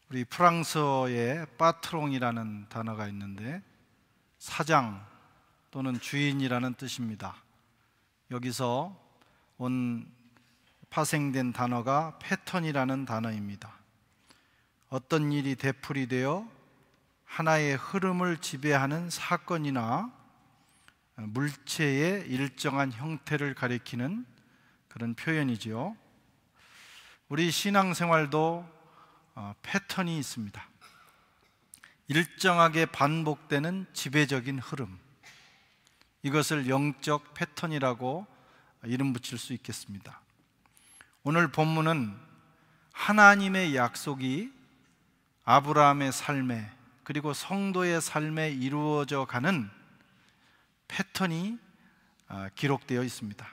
우리 프랑스어에 파트롱이라는 단어가 있는데 사장 또는 주인이라는 뜻입니다. 여기서 파생된 단어가 패턴이라는 단어입니다. 어떤 일이 되풀이되어 하나의 흐름을 지배하는 사건이나 물체의 일정한 형태를 가리키는 그런 표현이지요. 우리 신앙생활도 패턴이 있습니다. 일정하게 반복되는 지배적인 흐름, 이것을 영적 패턴이라고 이름 붙일 수 있겠습니다. 오늘 본문은 하나님의 약속이 아브라함의 삶에 그리고 성도의 삶에 이루어져 가는 패턴이 기록되어 있습니다.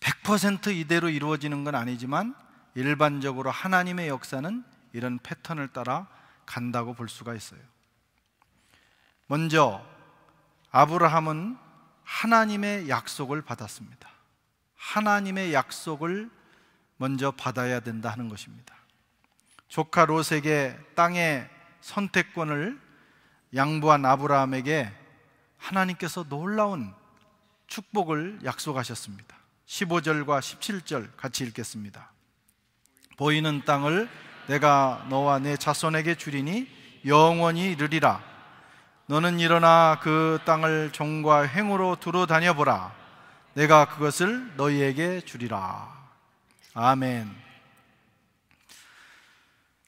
100% 이대로 이루어지는 건 아니지만 일반적으로 하나님의 역사는 이런 패턴을 따라 간다고 볼 수가 있어요. 먼저 아브라함은 하나님의 약속을 받았습니다. 하나님의 약속을 먼저 받아야 된다 하는 것입니다. 조카 롯에게 땅의 선택권을 양보한 아브라함에게 하나님께서 놀라운 축복을 약속하셨습니다. 15절과 17절 같이 읽겠습니다. 보이는 땅을 내가 너와 내 자손에게 주리니 영원히 이르리라. 너는 일어나 그 땅을 종과 행으로 두루 다녀보라. 내가 그것을 너희에게 주리라. 아멘.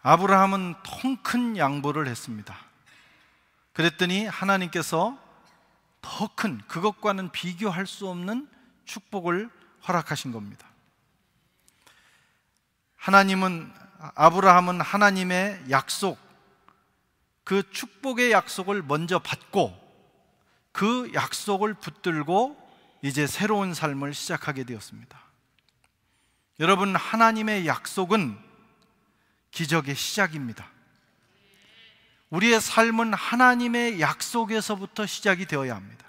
아브라함은 통 큰 양보를 했습니다. 그랬더니 하나님께서 더 큰, 그것과는 비교할 수 없는 축복을 허락하신 겁니다. 아브라함은 하나님의 약속, 그 축복의 약속을 먼저 받고 그 약속을 붙들고 이제 새로운 삶을 시작하게 되었습니다. 여러분, 하나님의 약속은 기적의 시작입니다. 우리의 삶은 하나님의 약속에서부터 시작이 되어야 합니다.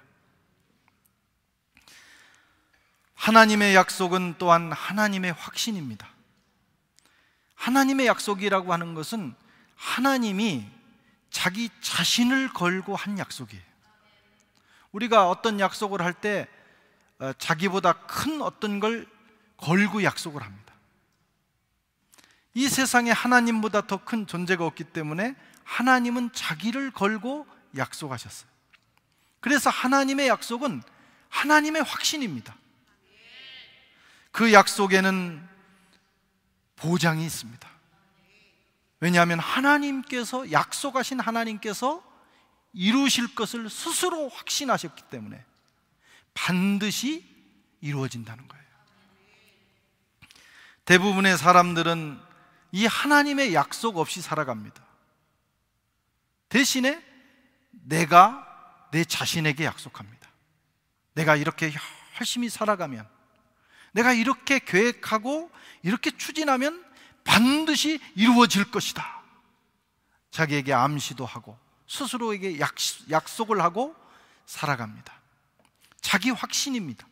하나님의 약속은 또한 하나님의 확신입니다. 하나님의 약속이라고 하는 것은 하나님이 자기 자신을 걸고 한 약속이에요. 우리가 어떤 약속을 할 때 자기보다 큰 어떤 걸 걸고 약속을 합니다. 이 세상에 하나님보다 더 큰 존재가 없기 때문에 하나님은 자기를 걸고 약속하셨어요. 그래서 하나님의 약속은 하나님의 확신입니다. 그 약속에는 보장이 있습니다. 왜냐하면 하나님께서, 약속하신 하나님께서 이루실 것을 스스로 확신하셨기 때문에 반드시 이루어진다는 거예요. 대부분의 사람들은 이 하나님의 약속 없이 살아갑니다. 대신에 내가 내 자신에게 약속합니다. 내가 이렇게 열심히 살아가면, 내가 이렇게 계획하고 이렇게 추진하면 반드시 이루어질 것이다. 자기에게 암시도 하고 스스로에게 약속을 하고 살아갑니다. 자기 확신입니다.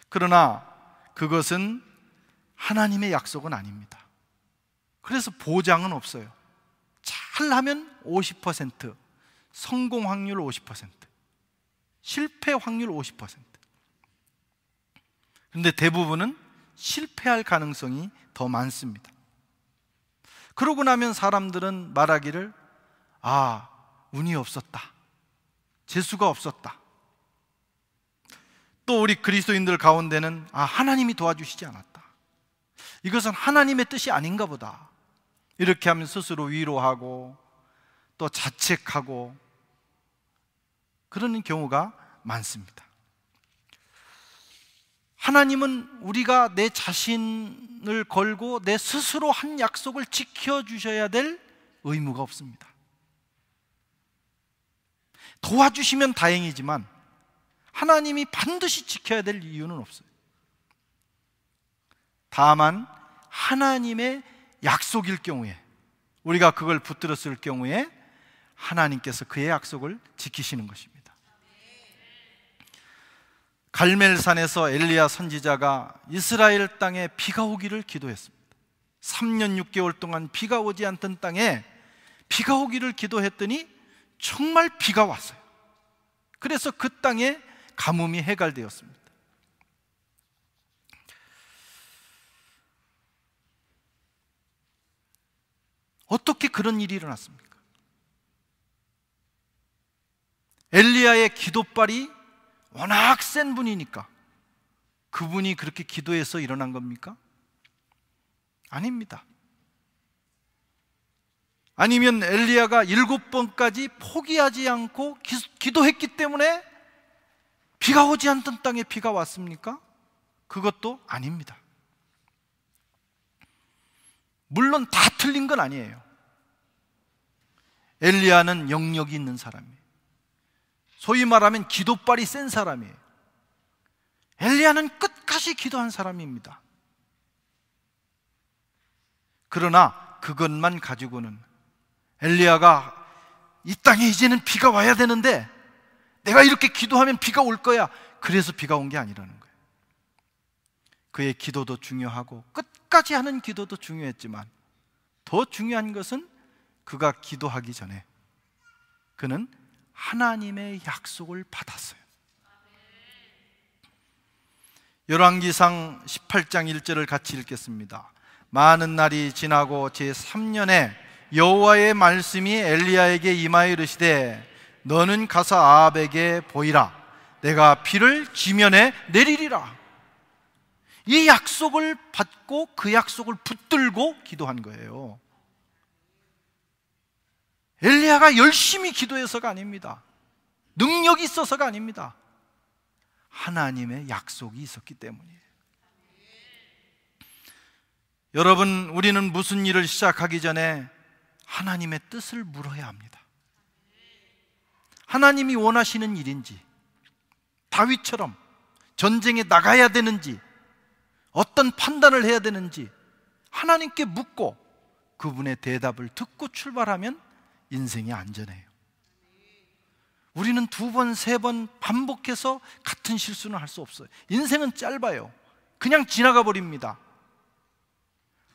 그러나 그것은 하나님의 약속은 아닙니다. 그래서 보장은 없어요. 잘하면 50%, 성공 확률 50%, 실패 확률 50%. 그런데 대부분은 실패할 가능성이 더 많습니다. 그러고 나면 사람들은 말하기를, 운이 없었다, 재수가 없었다. 또 우리 그리스도인들 가운데는 하나님이 도와주시지 않았다, 이것은 하나님의 뜻이 아닌가 보다, 이렇게 하면 스스로 위로하고 또 자책하고 그러는 경우가 많습니다. 하나님은 우리가 내 자신을 걸고 내 스스로 한 약속을 지켜주셔야 될 의무가 없습니다. 도와주시면 다행이지만 하나님이 반드시 지켜야 될 이유는 없어요. 다만 하나님의 약속일 경우에, 우리가 그걸 붙들었을 경우에 하나님께서 그의 약속을 지키시는 것입니다. 갈멜산에서 엘리야 선지자가 이스라엘 땅에 비가 오기를 기도했습니다. 3년 6개월 동안 비가 오지 않던 땅에 비가 오기를 기도했더니 정말 비가 왔어요. 그래서 그 땅에 가뭄이 해갈되었습니다. 어떻게 그런 일이 일어났습니까? 엘리야의 기도발이 워낙 센 분이니까 그분이 그렇게 기도해서 일어난 겁니까? 아닙니다. 아니면 엘리야가 7번까지 포기하지 않고 기도했기 때문에 비가 오지 않던 땅에 비가 왔습니까? 그것도 아닙니다. 물론 다 틀린 건 아니에요. 엘리야는 영역이 있는 사람이에요. 소위 말하면 기도발이 센 사람이에요. 엘리야는 끝까지 기도한 사람입니다. 그러나 그것만 가지고는 엘리야가 이 땅에 이제는 비가 와야 되는데 내가 이렇게 기도하면 비가 올 거야, 그래서 비가 온 게 아니라는 거예요. 그의 기도도 중요하고 끝까지 하는 기도도 중요했지만 더 중요한 것은 그가 기도하기 전에 그는 하나님의 약속을 받았어요. 열왕기상 18장 1절을 같이 읽겠습니다. 많은 날이 지나고 제3년에 여호와의 말씀이 엘리야에게 임하여 이르시되 너는 가서 아합에게 보이라. 내가 비를 지면에 내리리라. 이 약속을 받고 그 약속을 붙들고 기도한 거예요. 엘리야가 열심히 기도해서가 아닙니다. 능력이 있어서가 아닙니다. 하나님의 약속이 있었기 때문이에요. 여러분, 우리는 무슨 일을 시작하기 전에 하나님의 뜻을 물어야 합니다. 하나님이 원하시는 일인지, 다윗처럼 전쟁에 나가야 되는지, 어떤 판단을 해야 되는지 하나님께 묻고 그분의 대답을 듣고 출발하면 인생이 안전해요. 우리는 2번, 3번 반복해서 같은 실수는 할 수 없어요. 인생은 짧아요. 그냥 지나가 버립니다.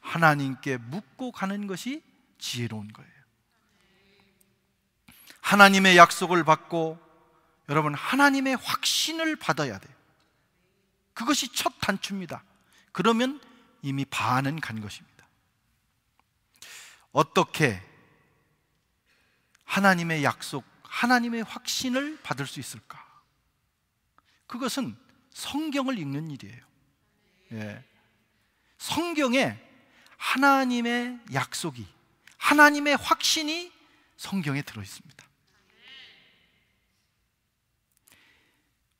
하나님께 묻고 가는 것이 지혜로운 거예요. 하나님의 약속을 받고 여러분, 하나님의 확신을 받아야 돼요. 그것이 첫 단추입니다. 그러면 이미 반은 간 것입니다. 어떻게 하나님의 약속, 하나님의 확신을 받을 수 있을까? 그것은 성경을 읽는 일이에요. 예. 성경에 하나님의 약속이, 하나님의 확신이 성경에 들어있습니다.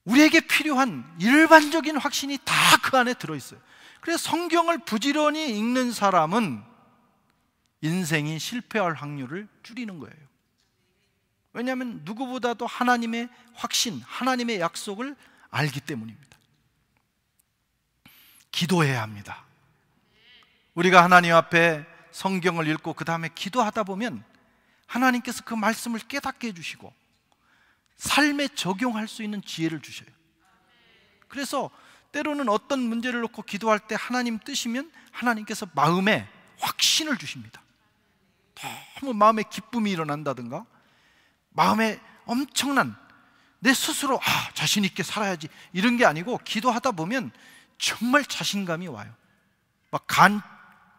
우리에게 필요한 일반적인 확신이 다 그 안에 들어있어요. 그래서 성경을 부지런히 읽는 사람은 인생이 실패할 확률을 줄이는 거예요. 왜냐하면 누구보다도 하나님의 확신, 하나님의 약속을 알기 때문입니다. 기도해야 합니다. 우리가 하나님 앞에 성경을 읽고 그 다음에 기도하다 보면 하나님께서 그 말씀을 깨닫게 해주시고 삶에 적용할 수 있는 지혜를 주셔요. 그래서 때로는 어떤 문제를 놓고 기도할 때 하나님 뜻이면 하나님께서 마음에 확신을 주십니다. 너무 마음에 기쁨이 일어난다든가 마음에 엄청난 내 스스로 자신 있게 살아야지 이런 게 아니고 기도하다 보면 정말 자신감이 와요. 막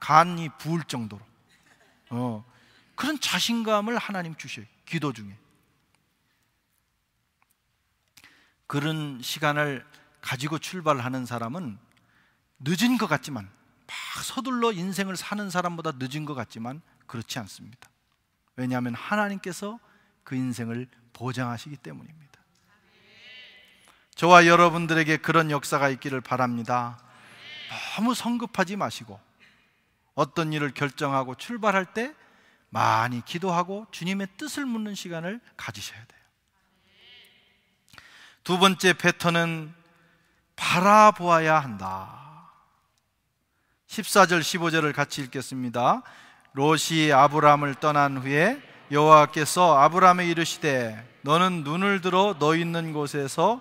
간이 부을 정도로 그런 자신감을 하나님 주셔요. 기도 중에. 그런 시간을 가지고 출발하는 사람은 늦은 것 같지만, 막 서둘러 인생을 사는 사람보다 늦은 것 같지만 그렇지 않습니다. 왜냐하면 하나님께서 그 인생을 보장하시기 때문입니다. 저와 여러분들에게 그런 역사가 있기를 바랍니다. 너무 성급하지 마시고 어떤 일을 결정하고 출발할 때 많이 기도하고 주님의 뜻을 묻는 시간을 가지셔야 돼요. 2번째 패턴은 바라보아야 한다. 14절 15절을 같이 읽겠습니다. 롯이 아브람을 떠난 후에 여호와께서 아브람에 이르시되 너는 눈을 들어 너 있는 곳에서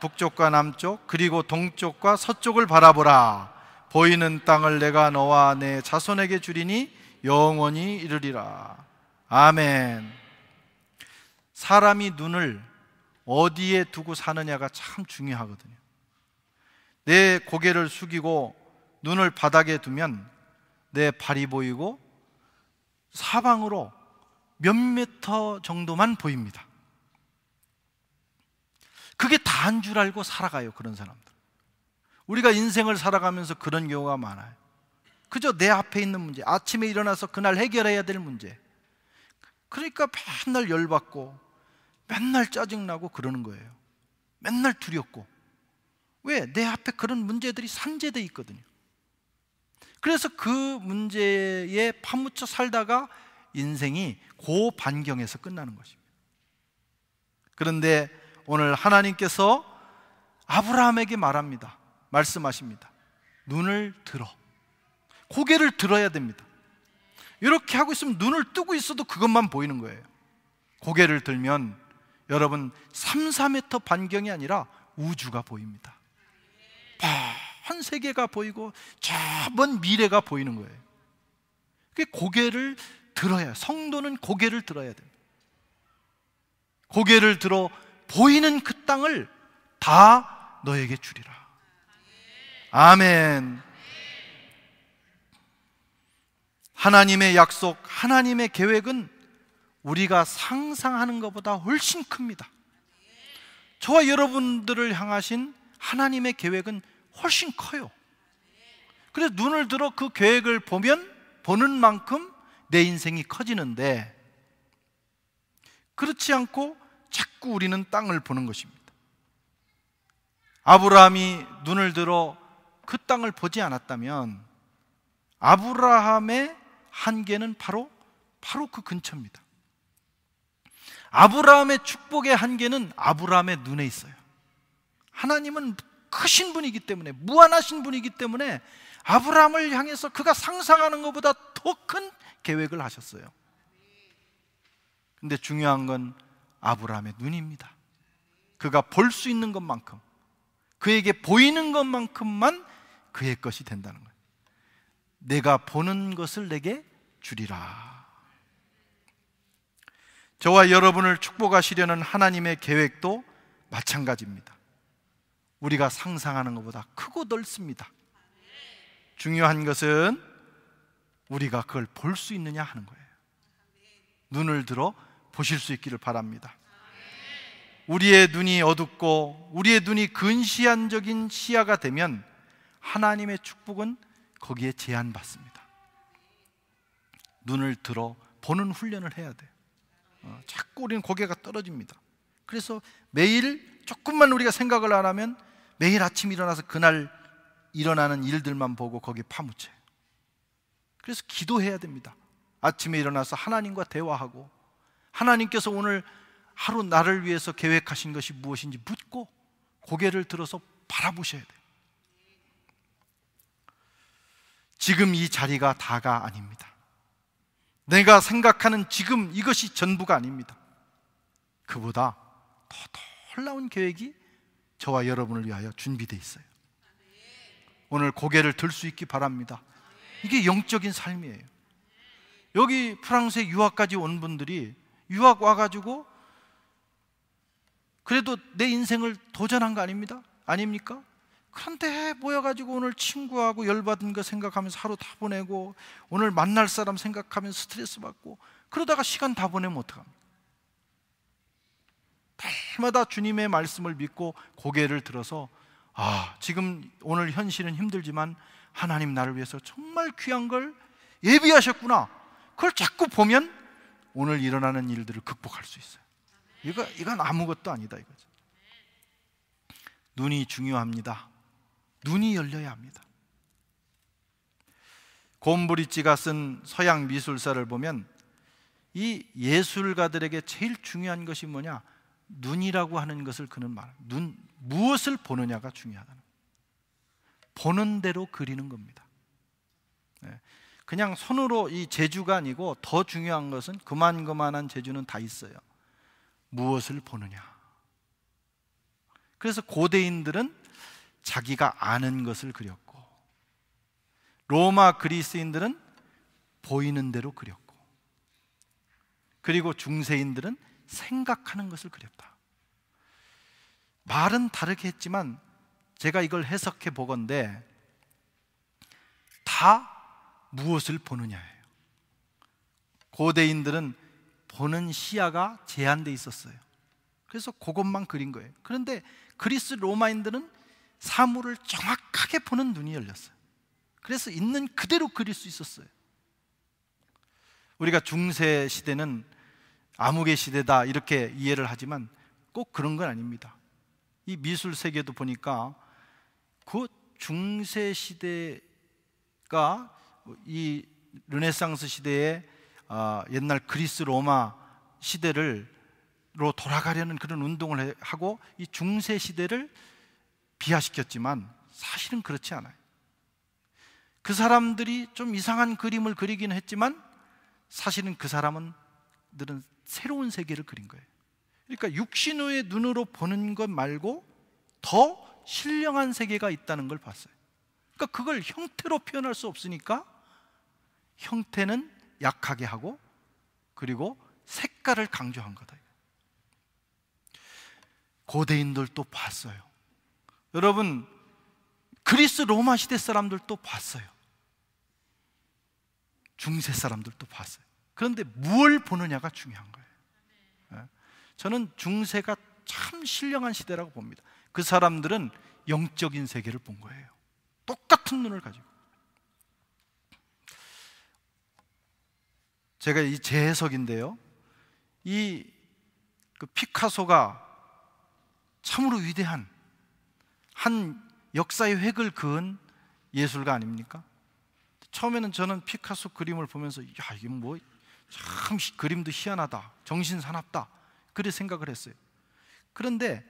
북쪽과 남쪽 그리고 동쪽과 서쪽을 바라보라. 보이는 땅을 내가 너와 내 자손에게 주리니 영원히 이르리라. 아멘. 사람이 눈을 어디에 두고 사느냐가 참 중요하거든요. 내 고개를 숙이고 눈을 바닥에 두면 내 발이 보이고 사방으로 몇 미터 정도만 보입니다. 그게 다인 줄 알고 살아가요, 그런 사람들. 우리가 인생을 살아가면서 그런 경우가 많아요. 그저 내 앞에 있는 문제, 아침에 일어나서 그날 해결해야 될 문제. 그러니까 맨날 열받고 맨날 짜증나고 그러는 거예요. 맨날 두렵고. 왜? 내 앞에 그런 문제들이 산재되어 있거든요. 그래서 그 문제에 파묻혀 살다가 인생이 그 반경에서 끝나는 것입니다. 그런데 오늘 하나님께서 아브라함에게 말합니다. 말씀하십니다. 눈을 들어. 고개를 들어야 됩니다. 이렇게 하고 있으면 눈을 뜨고 있어도 그것만 보이는 거예요. 고개를 들면 여러분 3, 4m 반경이 아니라 우주가 보입니다. 한 세계가 보이고 저 먼 미래가 보이는 거예요. 그게 고개를 들어야, 성도는 고개를 들어야 됩니다. 고개를 들어 보이는 그 땅을 다 너에게 주리라. 아멘. 하나님의 약속, 하나님의 계획은 우리가 상상하는 것보다 훨씬 큽니다. 저와 여러분들을 향하신 하나님의 계획은 훨씬 커요. 그래서 눈을 들어 그 계획을 보는 만큼 내 인생이 커지는데, 그렇지 않고 자꾸 우리는 땅을 보는 것입니다. 아브라함이 눈을 들어 그 땅을 보지 않았다면 아브라함의 한계는 바로 그 근처입니다. 아브라함의 축복의 한계는 아브라함의 눈에 있어요. 하나님은 크신 분이기 때문에, 무한하신 분이기 때문에 아브라함을 향해서 그가 상상하는 것보다 더 큰 계획을 하셨어요. 근데 중요한 건 아브라함의 눈입니다. 그가 볼 수 있는 것만큼, 그에게 보이는 것만큼만 그의 것이 된다는 거예요. 내가 보는 것을 내게 주리라. 저와 여러분을 축복하시려는 하나님의 계획도 마찬가지입니다. 우리가 상상하는 것보다 크고 넓습니다. 중요한 것은 우리가 그걸 볼 수 있느냐 하는 거예요. 눈을 들어 보실 수 있기를 바랍니다. 우리의 눈이 어둡고 우리의 눈이 근시안적인 시야가 되면 하나님의 축복은 거기에 제한받습니다. 눈을 들어 보는 훈련을 해야 돼요. 자꾸 우리는 고개가 떨어집니다. 그래서 매일 조금만 우리가 생각을 안 하면 매일 아침 일어나서 그날 일어나는 일들만 보고 거기에 파묻혀요. 그래서 기도해야 됩니다. 아침에 일어나서 하나님과 대화하고, 하나님께서 오늘 하루 나를 위해서 계획하신 것이 무엇인지 묻고 고개를 들어서 바라보셔야 돼요. 지금 이 자리가 다가 아닙니다. 내가 생각하는 지금 이것이 전부가 아닙니다. 그보다 더 놀라운 계획이 저와 여러분을 위하여 준비되어 있어요. 오늘 고개를 들 수 있기 바랍니다. 이게 영적인 삶이에요. 여기 프랑스에 유학까지 온 분들이 유학 와가지고 그래도 내 인생을 도전한 거 아닙니까? 그런데 모여가지고 오늘 친구하고 열받은 거 생각하면서 하루 다 보내고, 오늘 만날 사람 생각하면서 스트레스 받고, 그러다가 시간 다 보내면 어떡합니까? 날마다 주님의 말씀을 믿고 고개를 들어서, 지금 오늘 현실은 힘들지만 하나님 나를 위해서 정말 귀한 걸 예비하셨구나. 그걸 자꾸 보면 오늘 일어나는 일들을 극복할 수 있어요. 이건 아무것도 아니다 이거죠. 눈이 중요합니다. 눈이 열려야 합니다. 곰브리지가 쓴 서양 미술사를 보면 이 예술가들에게 제일 중요한 것이 뭐냐? 눈이라고 하는 것을 그는 말해요. 무엇을 보느냐가 중요하다는 거예요. 보는 대로 그리는 겁니다. 그냥 손으로 이 재주가 아니고 더 중요한 것은 그만한 재주는 다 있어요. 무엇을 보느냐. 그래서 고대인들은 자기가 아는 것을 그렸고, 로마 그리스인들은 보이는 대로 그렸고, 그리고 중세인들은 생각하는 것을 그렸다. 말은 다르게 했지만 제가 이걸 해석해 보건대 다 무엇을 보느냐예요. 고대인들은 보는 시야가 제한되어 있었어요. 그래서 그것만 그린 거예요. 그런데 그리스 로마인들은 사물을 정확하게 보는 눈이 열렸어요. 그래서 있는 그대로 그릴 수 있었어요. 우리가 중세 시대는 암흑의 시대다 이렇게 이해를 하지만 꼭 그런 건 아닙니다. 이 미술 세계도 보니까 그 중세 시대가 이 르네상스 시대의 옛날 그리스 로마 시대로 돌아가려는 그런 운동을 하고 이 중세 시대를 비하시켰지만 사실은 그렇지 않아요. 그 사람들이 좀 이상한 그림을 그리긴 했지만 사실은 그 사람들은 새로운 세계를 그린 거예요. 그러니까 육신의 눈으로 보는 것 말고 더 신령한 세계가 있다는 걸 봤어요. 그러니까 그걸 형태로 표현할 수 없으니까 형태는 약하게 하고 그리고 색깔을 강조한 거다. 고대인들도 봤어요. 여러분, 그리스 로마 시대 사람들도 봤어요. 중세 사람들도 봤어요. 그런데 무엇을 보느냐가 중요한 거예요. 저는 중세가 참 신령한 시대라고 봅니다. 그 사람들은 영적인 세계를 본 거예요. 똑같은 눈을 가지고. 제가 이 제 해석인데요, 그 피카소가 참으로 위대한 한 역사의 획을 그은 예술가 아닙니까? 처음에는 저는 피카소 그림을 보면서 야, 이게 뭐 참 그림도 희한하다, 정신사납다, 그렇게 생각을 했어요. 그런데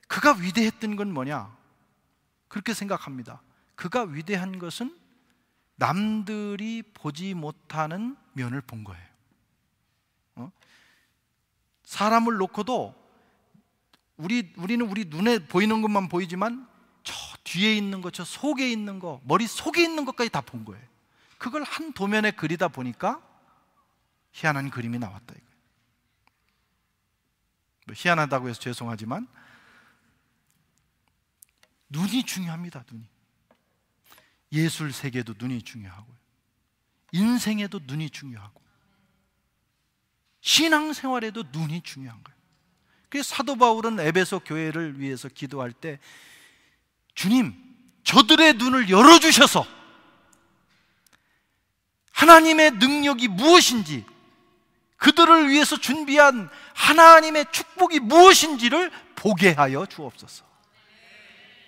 그가 위대했던 건 뭐냐? 그렇게 생각합니다. 그가 위대한 것은 남들이 보지 못하는 면을 본 거예요. 사람을 놓고도 우리는 우리 눈에 보이는 것만 보이지만 저 뒤에 있는 것, 저 속에 있는 것, 머리 속에 있는 것까지 다 본 거예요. 그걸 한 도면에 그리다 보니까 희한한 그림이 나왔다 이거예요. 뭐 희한하다고 해서 죄송하지만 눈이 중요합니다. 눈이. 예술 세계도 눈이 중요하고요, 인생에도 눈이 중요하고, 신앙생활에도 눈이 중요한 거예요. 그래서 사도 바울은 에베소 교회를 위해서 기도할 때 주님, 저들의 눈을 열어주셔서 하나님의 능력이 무엇인지, 그들을 위해서 준비한 하나님의 축복이 무엇인지를 보게 하여 주옵소서.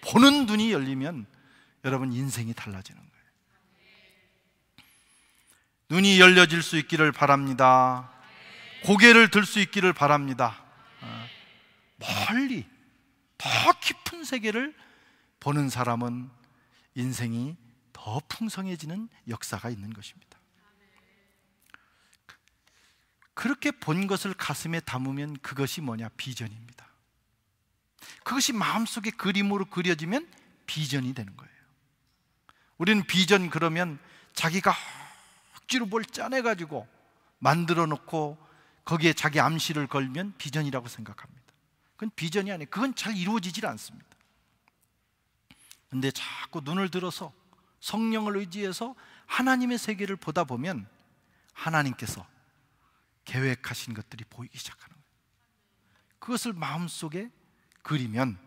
보는 눈이 열리면 여러분 인생이 달라지는 거예요. 눈이 열려질 수 있기를 바랍니다. 고개를 들 수 있기를 바랍니다. 멀리 더 깊은 세계를 보는 사람은 인생이 더 풍성해지는 역사가 있는 것입니다. 그렇게 본 것을 가슴에 담으면 그것이 뭐냐? 비전입니다. 그것이 마음속에 그림으로 그려지면 비전이 되는 거예요. 우리는 비전 그러면 자기가 억지로 뭘 짜내가지고 만들어 놓고 거기에 자기 암시를 걸면 비전이라고 생각합니다. 그건 비전이 아니에요. 그건 잘 이루어지질 않습니다. 그런데 자꾸 눈을 들어서 성령을 의지해서 하나님의 세계를 보다 보면 하나님께서 계획하신 것들이 보이기 시작하는 거예요. 그것을 마음속에 그리면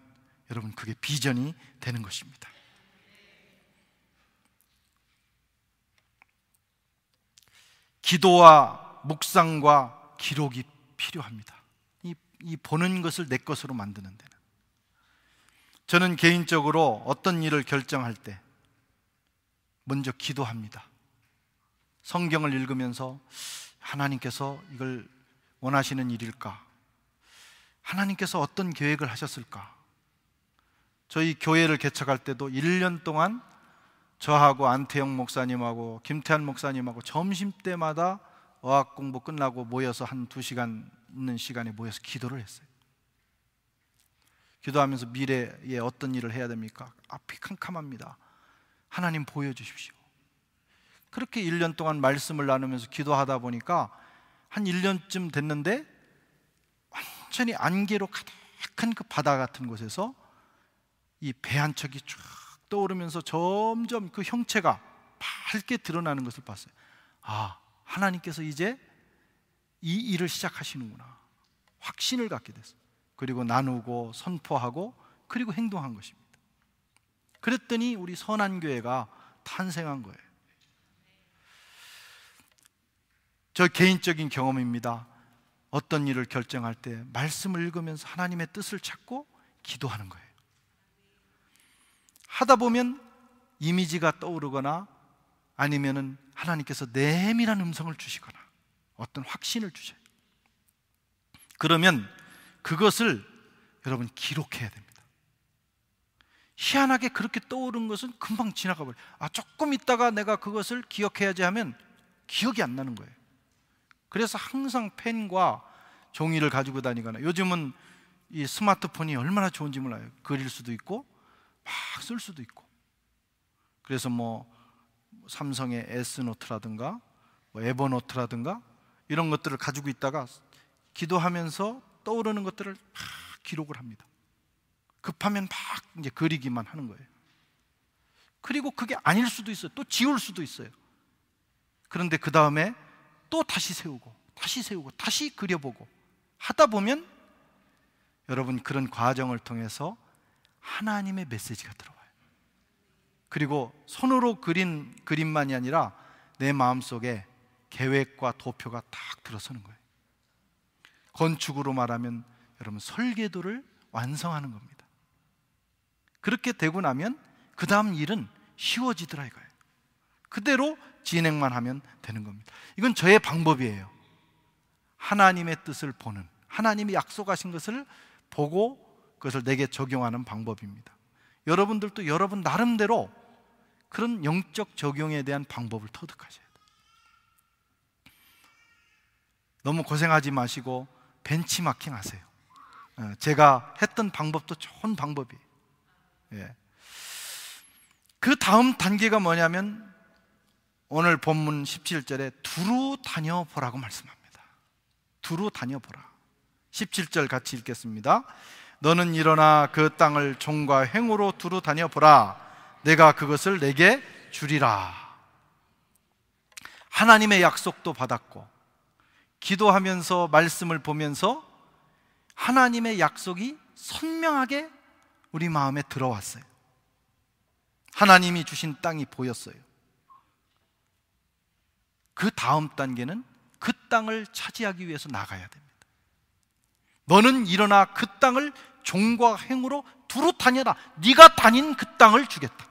여러분 그게 비전이 되는 것입니다. 기도와 묵상과 기록이 필요합니다. 이 보는 것을 내 것으로 만드는 데는. 저는 개인적으로 어떤 일을 결정할 때 먼저 기도합니다. 성경을 읽으면서 하나님께서 이걸 원하시는 일일까? 하나님께서 어떤 계획을 하셨을까? 저희 교회를 개척할 때도 1년 동안 저하고 안태영 목사님하고 김태한 목사님하고 점심때마다 어학 공부 끝나고 모여서 한 2시간 있는 시간에 모여서 기도를 했어요. 기도하면서 미래에 어떤 일을 해야 됩니까? 앞이 캄캄합니다. 하나님 보여주십시오. 그렇게 1년 동안 말씀을 나누면서 기도하다 보니까 한 1년쯤 됐는데 완전히 안개로 가득한 그 바다 같은 곳에서 이 배 한 척이 쭉 떠오르면서 점점 그 형체가 밝게 드러나는 것을 봤어요. 아, 하나님께서 이제 이 일을 시작하시는구나. 확신을 갖게 됐어요. 그리고 나누고 선포하고 그리고 행동한 것입니다. 그랬더니 우리 선한교회가 탄생한 거예요. 저 개인적인 경험입니다. 어떤 일을 결정할 때 말씀을 읽으면서 하나님의 뜻을 찾고 기도하는 거예요. 하다 보면 이미지가 떠오르거나 아니면은 하나님께서 내밀한 음성을 주시거나 어떤 확신을 주셔요. 그러면 그것을 여러분 기록해야 됩니다. 희한하게 그렇게 떠오른 것은 금방 지나가 버려요. 조금 있다가 내가 그것을 기억해야지 하면 기억이 안 나는 거예요. 그래서 항상 펜과 종이를 가지고 다니거나, 요즘은 이 스마트폰이 얼마나 좋은지 몰라요. 그릴 수도 있고 막 쓸 수도 있고. 그래서 뭐 삼성의 S노트라든가 뭐 에버노트라든가 이런 것들을 가지고 있다가 기도하면서 떠오르는 것들을 막 기록을 합니다. 급하면 막 이제 그리기만 하는 거예요. 그리고 그게 아닐 수도 있어요. 또 지울 수도 있어요. 그런데 그 다음에 또 다시 세우고 다시 세우고 다시 그려보고 하다 보면 여러분 그런 과정을 통해서 하나님의 메시지가 들어와요. 그리고 손으로 그린 그림만이 아니라 내 마음속에 계획과 도표가 딱 들어서는 거예요. 건축으로 말하면 여러분 설계도를 완성하는 겁니다. 그렇게 되고 나면 그 다음 일은 쉬워지더라 이거예요. 그대로 진행만 하면 되는 겁니다. 이건 저의 방법이에요. 하나님의 뜻을 보는, 하나님이 약속하신 것을 보고 그것을 내게 적용하는 방법입니다. 여러분들도 여러분 나름대로 그런 영적 적용에 대한 방법을 터득하셔야 돼요. 너무 고생하지 마시고 벤치마킹 하세요. 제가 했던 방법도 좋은 방법이에요. 그 다음 단계가 뭐냐면 오늘 본문 17절에 두루 다녀보라고 말씀합니다. 두루 다녀보라. 17절 같이 읽겠습니다. 너는 일어나 그 땅을 종과 행으로 두루 다녀보라. 내가 그것을 내게 주리라. 하나님의 약속도 받았고 기도하면서 말씀을 보면서 하나님의 약속이 선명하게 우리 마음에 들어왔어요. 하나님이 주신 땅이 보였어요. 그 다음 단계는 그 땅을 차지하기 위해서 나가야 됩니다. 너는 일어나 그 땅을 종과 행으로 두루 다녀라. 네가 다닌 그 땅을 주겠다.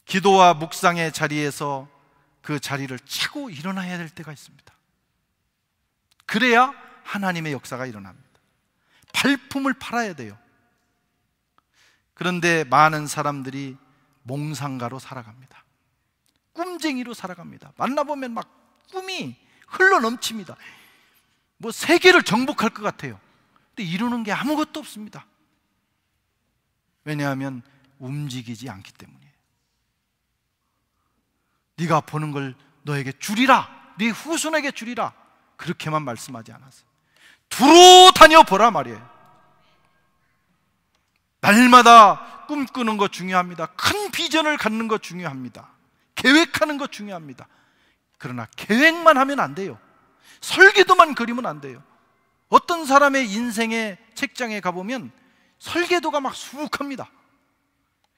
기도와 묵상의 자리에서 그 자리를 차고 일어나야 될 때가 있습니다. 그래야 하나님의 역사가 일어납니다. 발품을 팔아야 돼요. 그런데 많은 사람들이 몽상가로 살아갑니다. 꿈쟁이로 살아갑니다. 만나보면 막 꿈이 흘러넘칩니다. 뭐 세계를 정복할 것 같아요. 근데 이루는 게 아무것도 없습니다. 왜냐하면 움직이지 않기 때문이에요. 네가 보는 걸 너에게 주리라, 네 후손에게 주리라, 그렇게만 말씀하지 않았어요. 두루 다녀보라 말이에요. 날마다 꿈꾸는 거 중요합니다. 큰 비전을 갖는 거 중요합니다. 계획하는 거 중요합니다. 그러나 계획만 하면 안 돼요. 설계도만 그리면 안 돼요. 어떤 사람의 인생의 책장에 가보면 설계도가 막 수북합니다.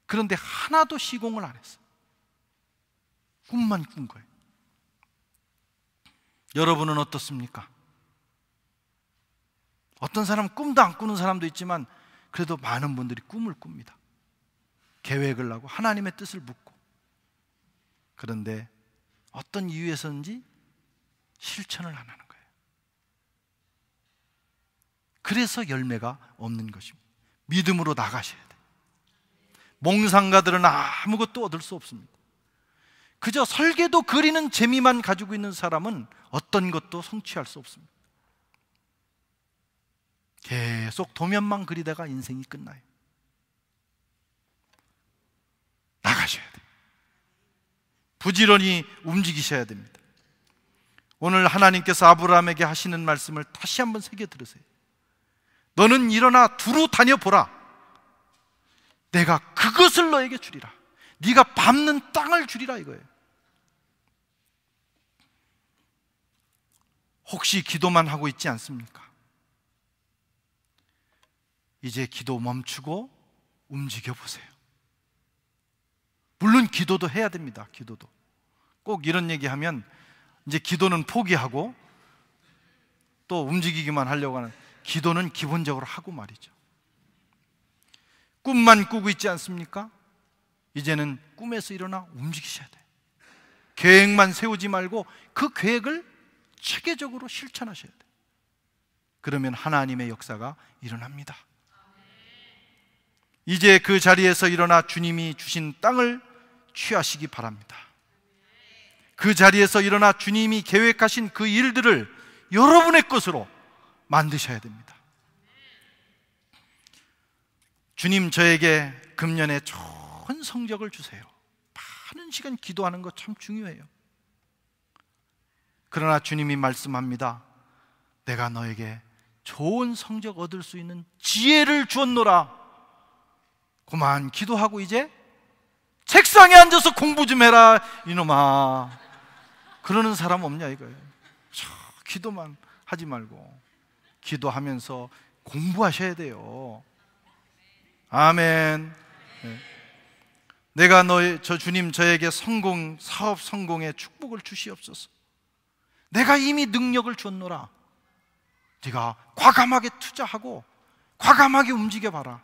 그런데 하나도 시공을 안 했어요. 꿈만 꾼 거예요. 여러분은 어떻습니까? 어떤 사람은 꿈도 안 꾸는 사람도 있지만 그래도 많은 분들이 꿈을 꿉니다. 계획을 하고 하나님의 뜻을 묻고. 그런데 어떤 이유에서인지 실천을 안 하는 거예요. 그래서 열매가 없는 것입니다. 믿음으로 나가셔야 돼요. 몽상가들은 아무것도 얻을 수 없습니다. 그저 설계도 그리는 재미만 가지고 있는 사람은 어떤 것도 성취할 수 없습니다. 계속 도면만 그리다가 인생이 끝나요. 나가셔야 돼요. 부지런히 움직이셔야 됩니다. 오늘 하나님께서 아브라함에게 하시는 말씀을 다시 한번 새겨 들으세요. 너는 일어나 두루 다녀보라. 내가 그것을 너에게 주리라. 네가 밟는 땅을 주리라 이거예요. 혹시 기도만 하고 있지 않습니까? 이제 기도 멈추고 움직여 보세요. 물론 기도도 해야 됩니다. 기도도. 꼭 이런 얘기하면 이제 기도는 포기하고 또 움직이기만 하려고 하는, 기도는 기본적으로 하고 말이죠. 꿈만 꾸고 있지 않습니까? 이제는 꿈에서 일어나 움직이셔야 돼요. 계획만 세우지 말고 그 계획을 체계적으로 실천하셔야 돼요. 그러면 하나님의 역사가 일어납니다. 이제 그 자리에서 일어나 주님이 주신 땅을 취하시기 바랍니다. 그 자리에서 일어나 주님이 계획하신 그 일들을 여러분의 것으로 만드셔야 됩니다. 주님, 저에게 금년에 좋은 성적을 주세요. 많은 시간 기도하는 거 참 중요해요. 그러나 주님이 말씀합니다. 내가 너에게 좋은 성적 얻을 수 있는 지혜를 주었노라. 그만 기도하고 이제 책상에 앉아서 공부 좀 해라 이놈아. 그러는 사람 없냐 이거예요. 기도만 하지 말고 기도하면서 공부하셔야 돼요. 아멘. 네. 내가 저 주님 저에게 사업 성공의 축복을 주시옵소서. 내가 이미 능력을 줬노라. 네가 과감하게 투자하고 과감하게 움직여봐라.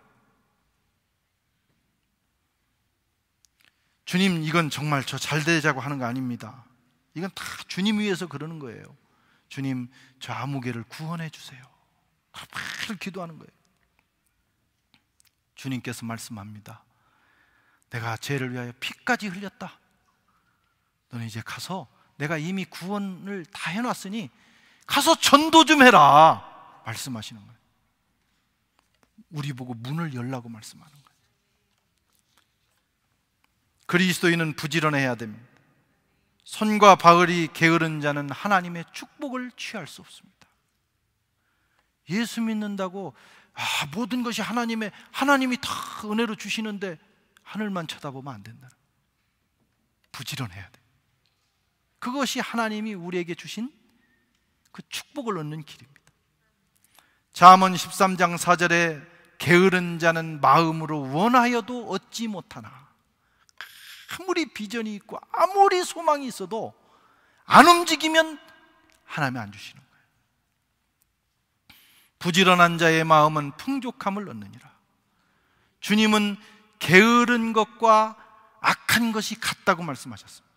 주님, 이건 정말 저 잘 되자고 하는 거 아닙니다. 이건 다 주님 위해서 그러는 거예요. 주님, 저 아무개를 구원해 주세요. 매일 기도하는 거예요. 주님께서 말씀합니다. 내가 죄를 위하여 피까지 흘렸다. 너는 이제 가서 내가 이미 구원을 다 해놨으니 가서 전도 좀 해라. 말씀하시는 거예요. 우리 보고 문을 열라고 말씀하는 거예요. 그리스도인은 부지런해야 됩니다. 손과 바울이 게으른 자는 하나님의 축복을 취할 수 없습니다. 예수 믿는다고 모든 것이 하나님이 다 은혜로 주시는데 하늘만 쳐다보면 안 된다. 부지런해야 돼. 그것이 하나님이 우리에게 주신 그 축복을 얻는 길입니다. 잠언 13장 4절에 게으른 자는 마음으로 원하여도 얻지 못하나. 아무리 비전이 있고 아무리 소망이 있어도 안 움직이면 하나님이 안 주시는 거예요. 부지런한 자의 마음은 풍족함을 얻느니라. 주님은 게으른 것과 악한 것이 같다고 말씀하셨습니다.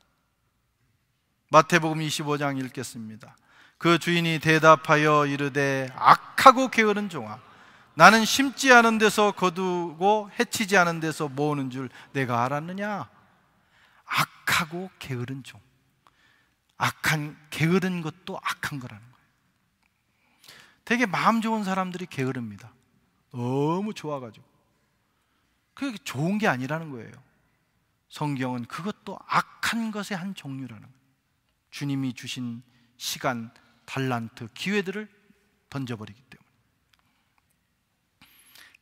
마태복음 25장 읽겠습니다. 그 주인이 대답하여 이르되 악하고 게으른 종아, 나는 심지 않은 데서 거두고 해치지 않은 데서 모으는 줄 내가 알았느냐. 악하고 게으른 종. 게으른 것도 악한 거라는 거예요. 되게 마음 좋은 사람들이 게으릅니다. 너무 좋아가지고. 그게 좋은 게 아니라는 거예요. 성경은 그것도 악한 것의 한 종류라는 거예요. 주님이 주신 시간, 달란트, 기회들을 던져버리기 때문에.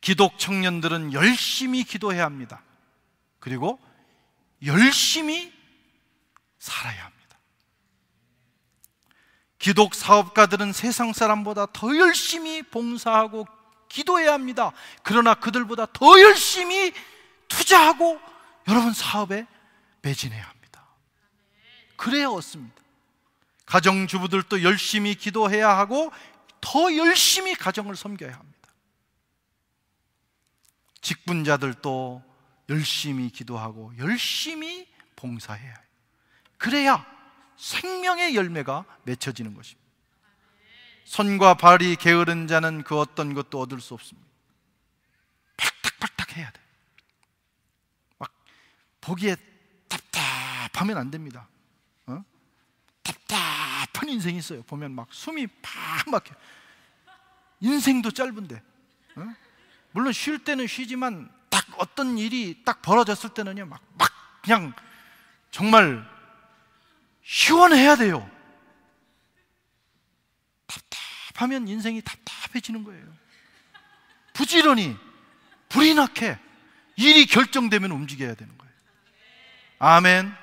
기독 청년들은 열심히 기도해야 합니다. 그리고 열심히 살아야 합니다. 기독 사업가들은 세상 사람보다 더 열심히 봉사하고 기도해야 합니다. 그러나 그들보다 더 열심히 투자하고 여러분 사업에 매진해야 합니다. 그래야 얻습니다. 가정주부들도 열심히 기도해야 하고 더 열심히 가정을 섬겨야 합니다. 직분자들도 열심히 기도하고 열심히 봉사해야 해요. 그래야 생명의 열매가 맺혀지는 것입니다. 손과 발이 게으른 자는 그 어떤 것도 얻을 수 없습니다. 팔딱팔딱 해야 돼. 막 보기에 답답하면 안 됩니다. 답답한 인생이 있어요. 보면 막 숨이 팍 막혀. 인생도 짧은데. 물론 쉴 때는 쉬지만 딱 어떤 일이 딱 벌어졌을 때는요 막 그냥 정말 기원해야 돼요. 답답하면 인생이 답답해지는 거예요. 부지런히 불이 나게 일이 결정되면 움직여야 되는 거예요. 아멘.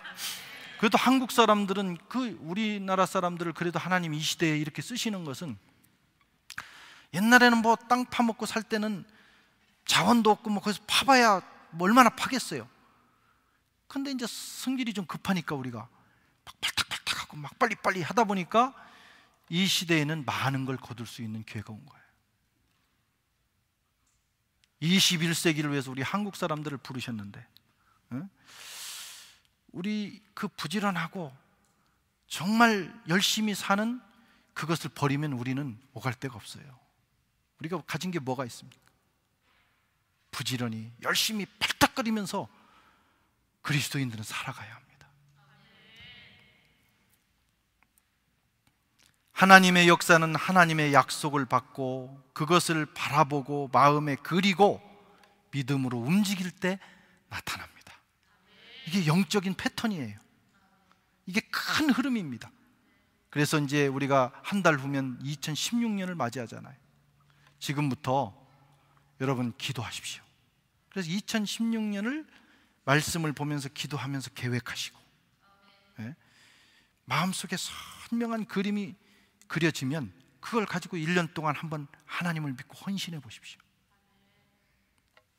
그래도 한국 사람들은 우리나라 사람들을 그래도 하나님 이 시대에 이렇게 쓰시는 것은, 옛날에는 뭐 땅 파먹고 살 때는 자원도 없고 뭐 거기서 파봐야 뭐 얼마나 파겠어요. 근데 이제 성질이 좀 급하니까 우리가 막 팔딱팔딱하고 막 빨리빨리 하다 보니까 이 시대에는 많은 걸 거둘 수 있는 기회가 온 거예요. 21세기를 위해서 우리 한국 사람들을 부르셨는데, 우리 그 부지런하고 정말 열심히 사는 그것을 버리면 우리는 오갈 데가 없어요. 우리가 가진 게 뭐가 있습니까? 부지런히 열심히 팔딱거리면서 그리스도인들은 살아가야 합니다. 하나님의 역사는 하나님의 약속을 받고 그것을 바라보고 마음에 그리고 믿음으로 움직일 때 나타납니다. 이게 영적인 패턴이에요. 이게 큰 흐름입니다. 그래서 이제 우리가 한 달 후면 2016년을 맞이하잖아요. 지금부터 여러분 기도하십시오. 그래서 2016년을 말씀을 보면서 기도하면서 계획하시고, 마음속에 선명한 그림이 그려지면 그걸 가지고 1년 동안 한번 하나님을 믿고 헌신해 보십시오.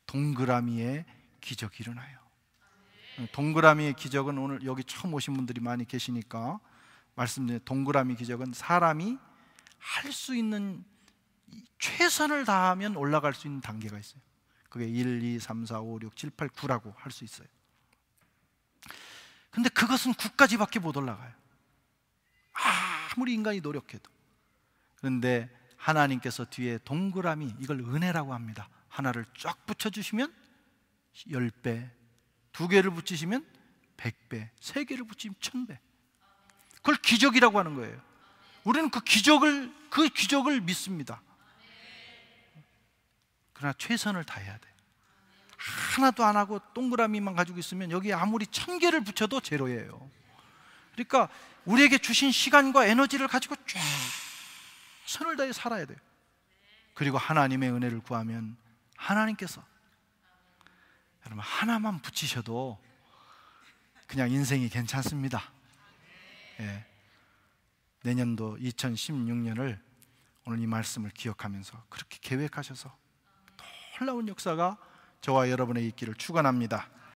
동그라미의 기적이 일어나요. 동그라미의 기적은 오늘 여기 처음 오신 분들이 많이 계시니까 말씀드린 동그라미 기적은 사람이 할 수 있는 최선을 다하면 올라갈 수 있는 단계가 있어요. 그게 1, 2, 3, 4, 5, 6, 7, 8, 9라고 할 수 있어요. 근데 그것은 9까지밖에 못 올라가요. 아무리 인간이 노력해도. 그런데 하나님께서 뒤에 동그라미, 이걸 은혜라고 합니다. 하나를 쫙 붙여주시면 10배, 2개를 붙이시면 100배, 3개를 붙이면 1000배. 그걸 기적이라고 하는 거예요. 우리는 그 기적을 믿습니다. 그러나 최선을 다해야 돼. 하나도 안 하고 동그라미만 가지고 있으면 여기에 아무리 1000개를 붙여도 제로예요. 그러니까 우리에게 주신 시간과 에너지를 가지고 최선을 다해 살아야 돼요. 그리고 하나님의 은혜를 구하면 하나님께서, 여러분 하나만 붙이셔도 그냥 인생이 괜찮습니다. 내년도 2016년을 오늘 이 말씀을 기억하면서 그렇게 계획하셔서 놀라운 역사가 저와 여러분의 있기를 축원합니다.